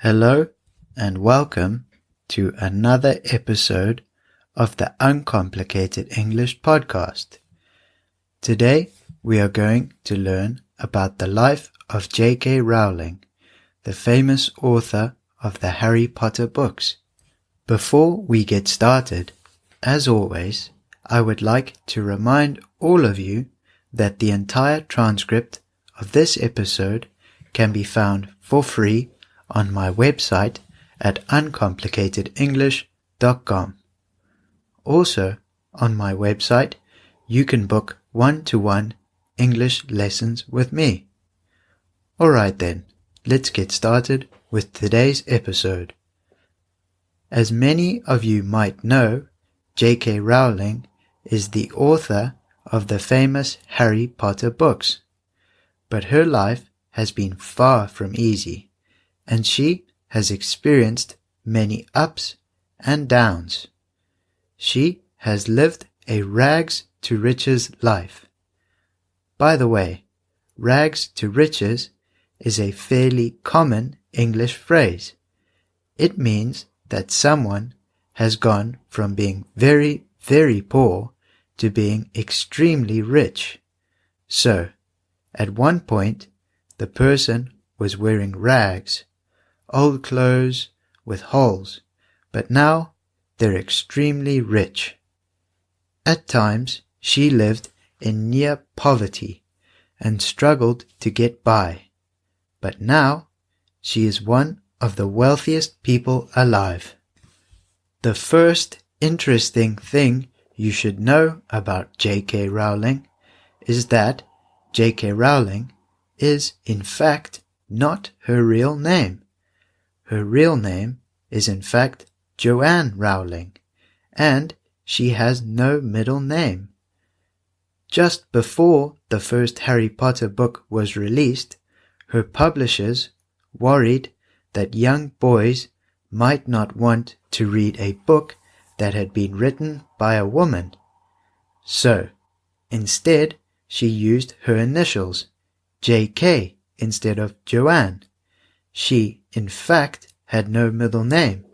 Hello and welcome to another episode of the Uncomplicated English Podcast. Today we are going to learn about the life of J.K. Rowling, the famous author of the Harry Potter books. Before we get started, as always, I would like to remind all of you that the entire transcript of this episode can be found for free on my website at uncomplicatedenglish.com. Also, on my website, you can book one-to-one English lessons with me. Alright then, let's get started with today's episode. As many of you might know, J.K. Rowling is the author of the famous Harry Potter books, but her life has been far from easy, and she has experienced many ups and downs. She has lived a rags to riches life. By the way, rags to riches is a fairly common English phrase. It means that someone has gone from being very, very poor to being extremely rich. So, at one point, the person was wearing rags, old clothes with holes, but now they're extremely rich. At times, she lived in near poverty and struggled to get by, but now she is one of the wealthiest people alive. The first interesting thing you should know about J.K. Rowling is that J.K. Rowling is, in fact, not her real name. Her real name is in fact Joanne Rowling, and she has no middle name. Just before the first Harry Potter book was released, her publishers worried that young boys might not want to read a book that had been written by a woman. So, instead, she used her initials, J.K., instead of Joanne. She, in fact, had no middle name,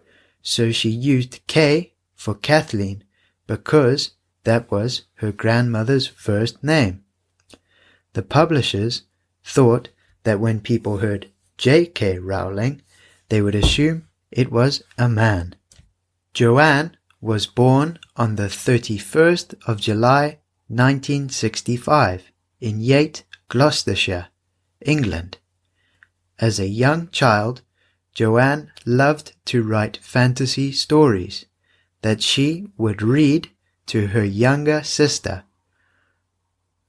so she used K for Kathleen because that was her grandmother's first name. The publishers thought that when people heard J.K. Rowling, they would assume it was a man. Joanne was born on the 31st of July 1965 in Yate, Gloucestershire, England. As a young child, Joanne loved to write fantasy stories that she would read to her younger sister.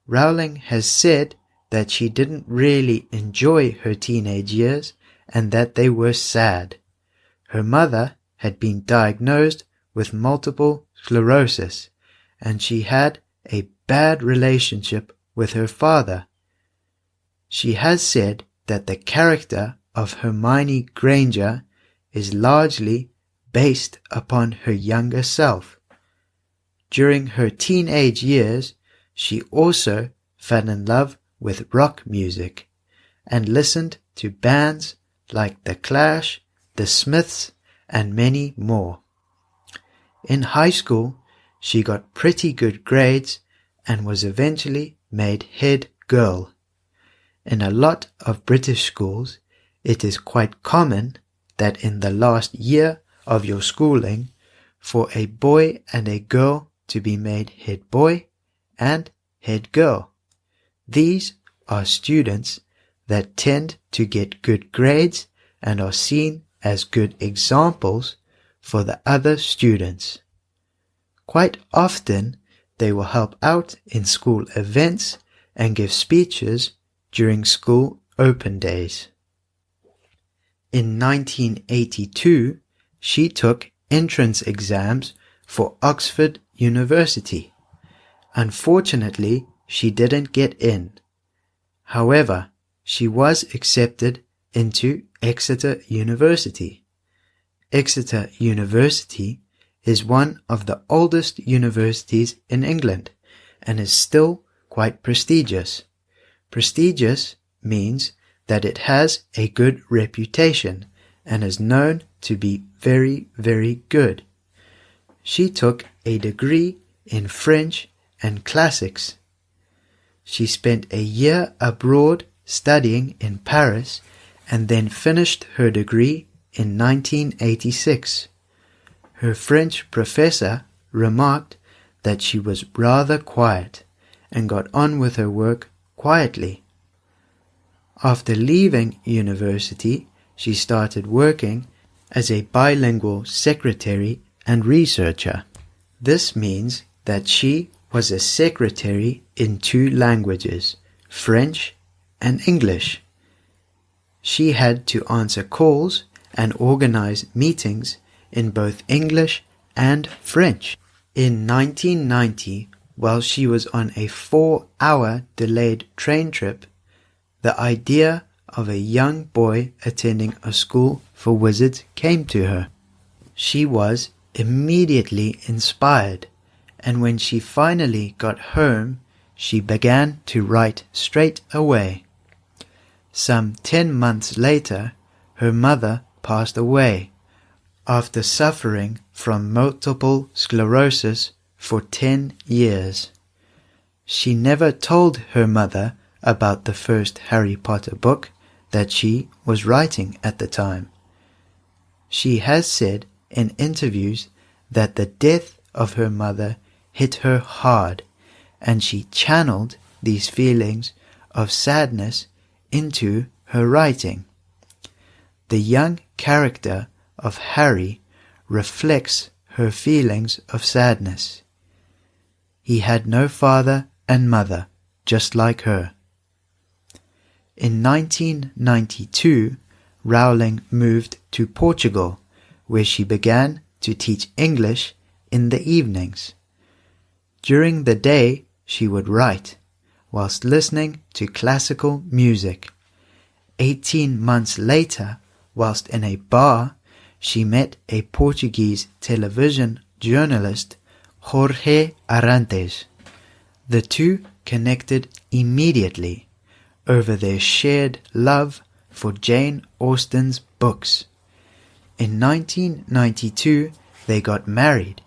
Rowling has said that she didn't really enjoy her teenage years and that they were sad. Her mother had been diagnosed with multiple sclerosis, and she had a bad relationship with her father. She has said that the character of Hermione Granger is largely based upon her younger self. During her teenage years, she also fell in love with rock music and listened to bands like The Clash, The Smiths, and many more. In high school, she got pretty good grades and was eventually made head girl. In a lot of British schools, it is quite common that in the last year of your schooling, for a boy and a girl to be made head boy and head girl. These are students that tend to get good grades and are seen as good examples for the other students. Quite often, they will help out in school events and give speeches during school open days. In 1982, she took entrance exams for Oxford University. Unfortunately, she didn't get in. However, she was accepted into Exeter University. Exeter University is one of the oldest universities in England and is still quite prestigious. Prestigious means that it has a good reputation and is known to be very, very good. She took a degree in French and classics. She spent a year abroad studying in Paris and then finished her degree in 1986. Her French professor remarked that she was rather quiet and got on with her work quietly. After leaving university, she started working as a bilingual secretary and researcher. This means that she was a secretary in 2 languages, French and English. She had to answer calls and organize meetings in both English and French. In 1990, while she was on a 4-hour delayed train trip, the idea of a young boy attending a school for wizards came to her. She was immediately inspired, and when she finally got home, she began to write straight away. Some 10 months later, her mother passed away after suffering from multiple sclerosis for 10 years. She never told her mother about the first Harry Potter book that she was writing at the time. She has said in interviews that the death of her mother hit her hard, and she channeled these feelings of sadness into her writing. The young character of Harry reflects her feelings of sadness. He had no father and mother, just like her. In 1992, Rowling moved to Portugal, where she began to teach English in the evenings. During the day, she would write, whilst listening to classical music. 18 months later, whilst in a bar, she met a Portuguese television journalist, Jorge Arantes. The two connected immediately over their shared love for Jane Austen's books. In 1992, they got married,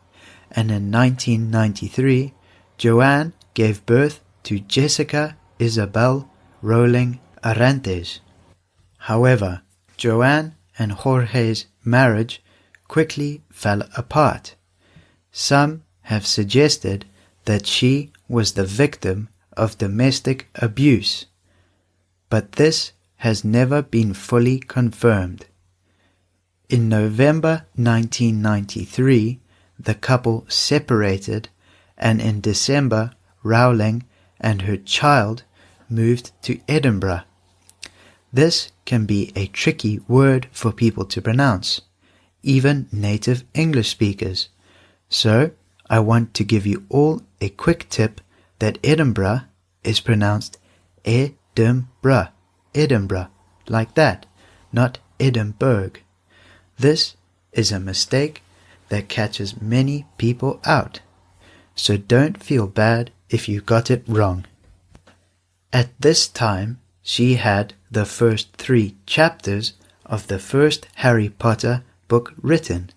and in 1993, Joanne gave birth to Jessica Isabel Rowling Arantes. However, Joanne and Jorge's marriage quickly fell apart. Some have suggested that she was the victim of domestic abuse, but this has never been fully confirmed. In November 1993, the couple separated, and in December, Rowling and her child moved to Edinburgh. This can be a tricky word for people to pronounce, even native English speakers. So, I want to give you all a quick tip that Edinburgh is pronounced Edinburgh, Edinburgh, like that, not Edinburgh. This is a mistake that catches many people out, so don't feel bad if you got it wrong. At this time, she had the first 3 chapters of the first Harry Potter book written.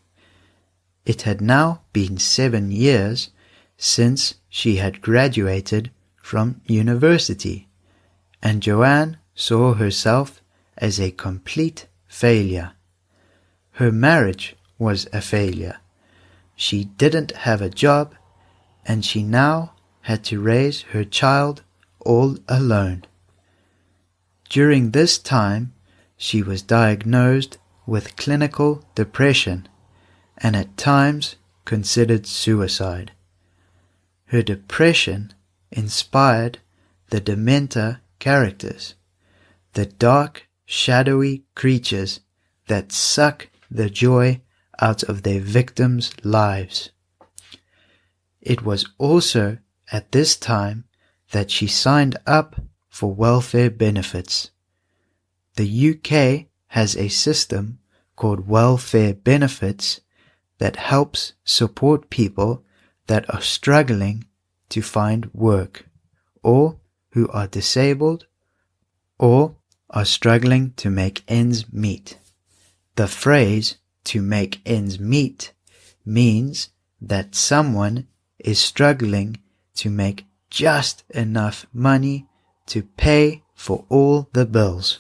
It had now been 7 years since she had graduated from university, and Joanne saw herself as a complete failure. Her marriage was a failure. She didn't have a job, and she now had to raise her child all alone. During this time, she was diagnosed with clinical depression and at times considered suicide. Her depression inspired the Dementor characters, the dark, shadowy creatures that suck the joy out of their victims' lives. It was also at this time that she signed up for welfare benefits. The UK has a system called welfare benefits that helps support people that are struggling to find work, or who are disabled, or are struggling to make ends meet. The phrase "to make ends meet" means that someone is struggling to make just enough money to pay for all the bills.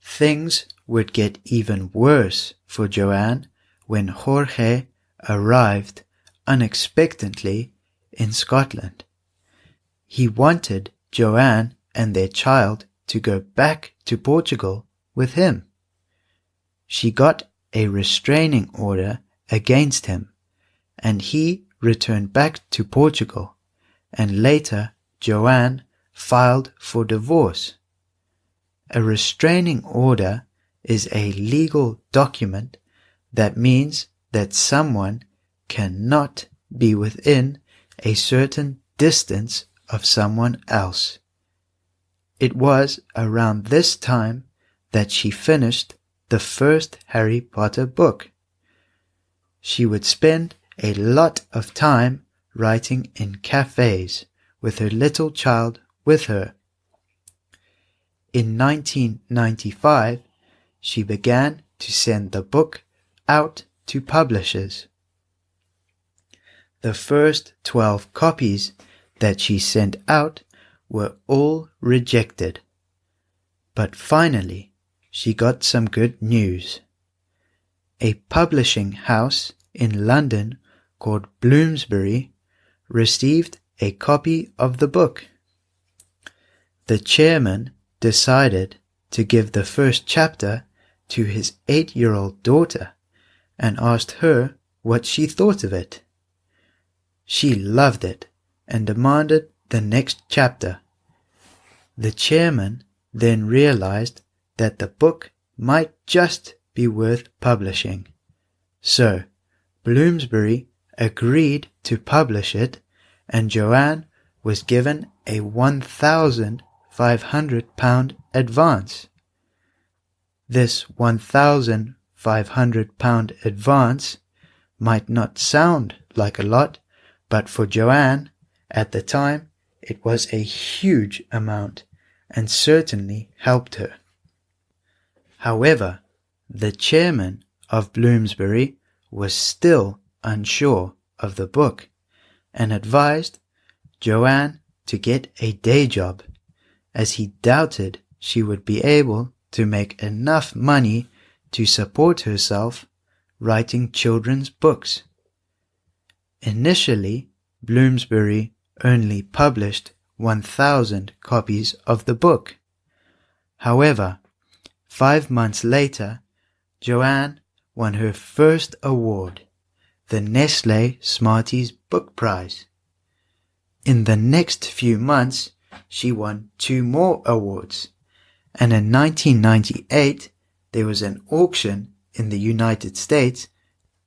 Things would get even worse for Joanne when Jorge arrived unexpectedly in Scotland. He wanted Joanne and their child to go back to Portugal with him. She got a restraining order against him, and he returned back to Portugal, and later Joanne filed for divorce. A restraining order is a legal document that means that someone cannot be within a certain distance of someone else. It was around this time that she finished the first Harry Potter book. She would spend a lot of time writing in cafes with her little child with her. In 1995, she began to send the book out to publishers. The first 12 copies that she sent out were all rejected. But finally, she got some good news. A publishing house in London called Bloomsbury received a copy of the book. The chairman decided to give the first chapter to his 8-year-old daughter and asked her what she thought of it. She loved it and demanded the next chapter. The chairman then realized that the book might just be worth publishing. So, Bloomsbury agreed to publish it, and Joanne was given a £1,500 advance. This £1,500 advance might not sound like a lot, but for Joanne, at the time, it was a huge amount and certainly helped her. However, the chairman of Bloomsbury was still unsure of the book and advised Joanne to get a day job, as he doubted she would be able to make enough money to support herself writing children's books. Initially, Bloomsbury only published 1,000 copies of the book. However, 5 months later, Joanne won her first award, the Nestlé Smarties Book Prize. In the next few months, she won 2 more awards, and in 1998, there was an auction in the United States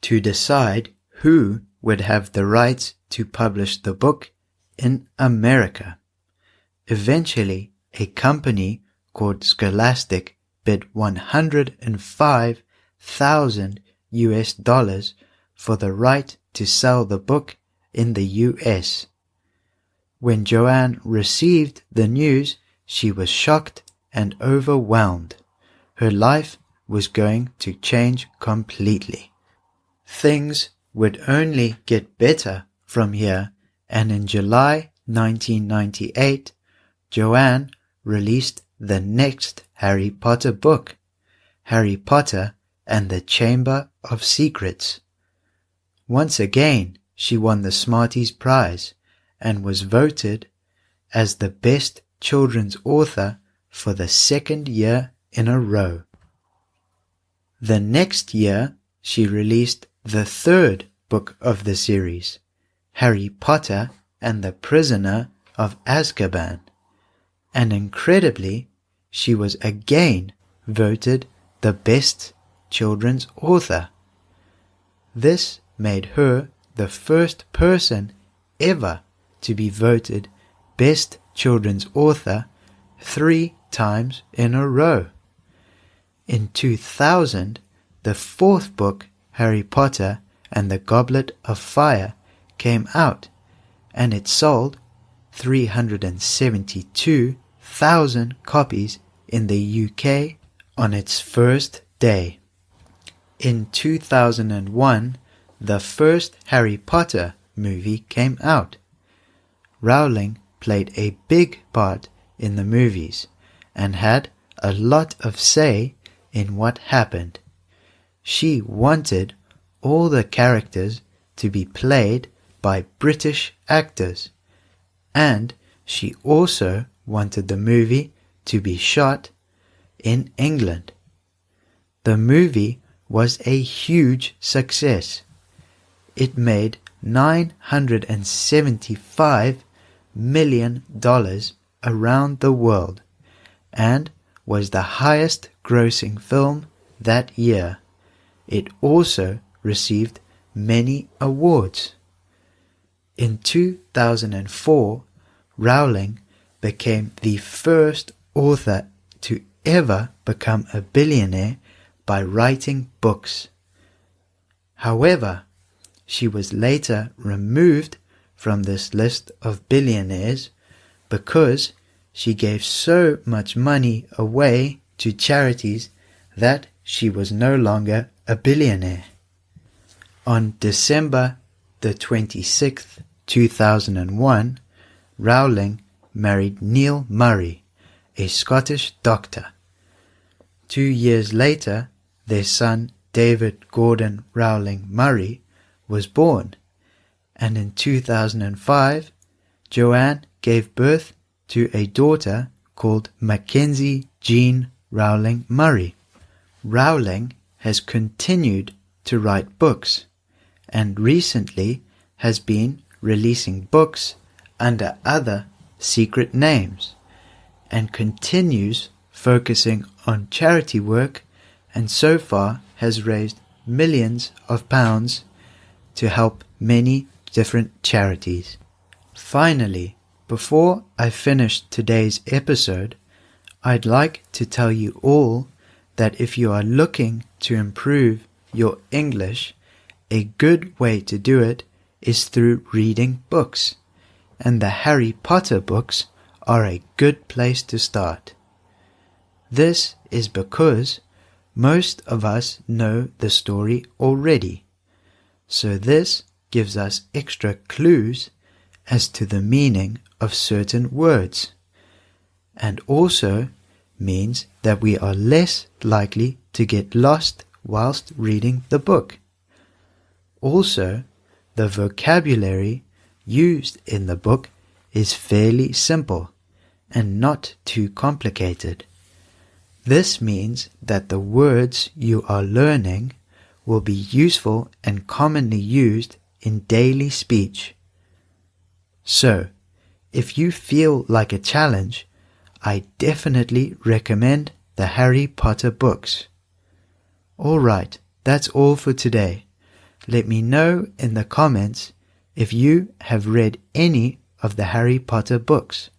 to decide who would have the rights to publish the book in America. Eventually, a company called Scholastic bid $105,000 for the right to sell the book in the US. When Joanne received the news, she was shocked and overwhelmed. Her life was going to change completely. Things would only get better from here, and in July 1998, Joanne released the next Harry Potter book, Harry Potter and the Chamber of Secrets. Once again, she won the Smarties Prize and was voted as the best children's author for the 2nd year in a row. The next year, she released the 3rd book of the series, Harry Potter and the Prisoner of Azkaban, and incredibly, she was again voted the best children's author. This made her the first person ever to be voted best children's author 3 times in a row. In 2000, the 4th book, Harry Potter and the Goblet of Fire, came out, and it sold 372,000 copies in the UK on its first day. In 2001, the first Harry Potter movie came out. Rowling played a big part in the movies and had a lot of say in what happened. She wanted all the characters to be played by British actors, and she also wanted the movie to be shot in England. The movie was a huge success. It made $975 million around the world and was the highest grossing film that year. It also received many awards. In 2004, Rowling became the first author to ever become a billionaire by writing books. However, she was later removed from this list of billionaires because she gave so much money away to charities that she was no longer a billionaire. On December the 26th, 2001, Rowling married Neil Murray, a Scottish doctor. 2 years later, their son David Gordon Rowling Murray was born, and in 2005, Joanne gave birth to a daughter called Mackenzie Jean Rowling Murray. Rowling has continued to write books and recently has been releasing books under other secret names and continues focusing on charity work, and so far has raised millions of pounds to help many different charities. Finally, before I finish today's episode, I'd like to tell you all that if you are looking to improve your English, a good way to do it is through reading books, and the Harry Potter books are a good place to start. This is because most of us know the story already, so this gives us extra clues as to the meaning of certain words, and also means that we are less likely to get lost whilst reading the book. Also, the vocabulary used in the book is fairly simple and not too complicated. This means that the words you are learning will be useful and commonly used in daily speech. So, if you feel like a challenge, I definitely recommend the Harry Potter books. Alright, that's all for today. Let me know in the comments if you have read any of the Harry Potter books.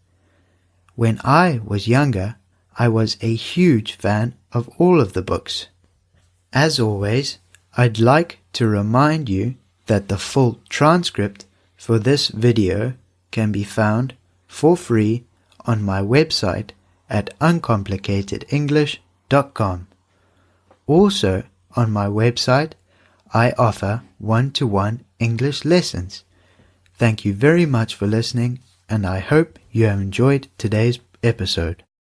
When I was younger, I was a huge fan of all of the books. As always, I'd like to remind you that the full transcript for this video can be found for free on my website at uncomplicatedenglish.com. Also, on my website, I offer one-to-one English lessons. Thank you very much for listening, and I hope you have enjoyed today's episode.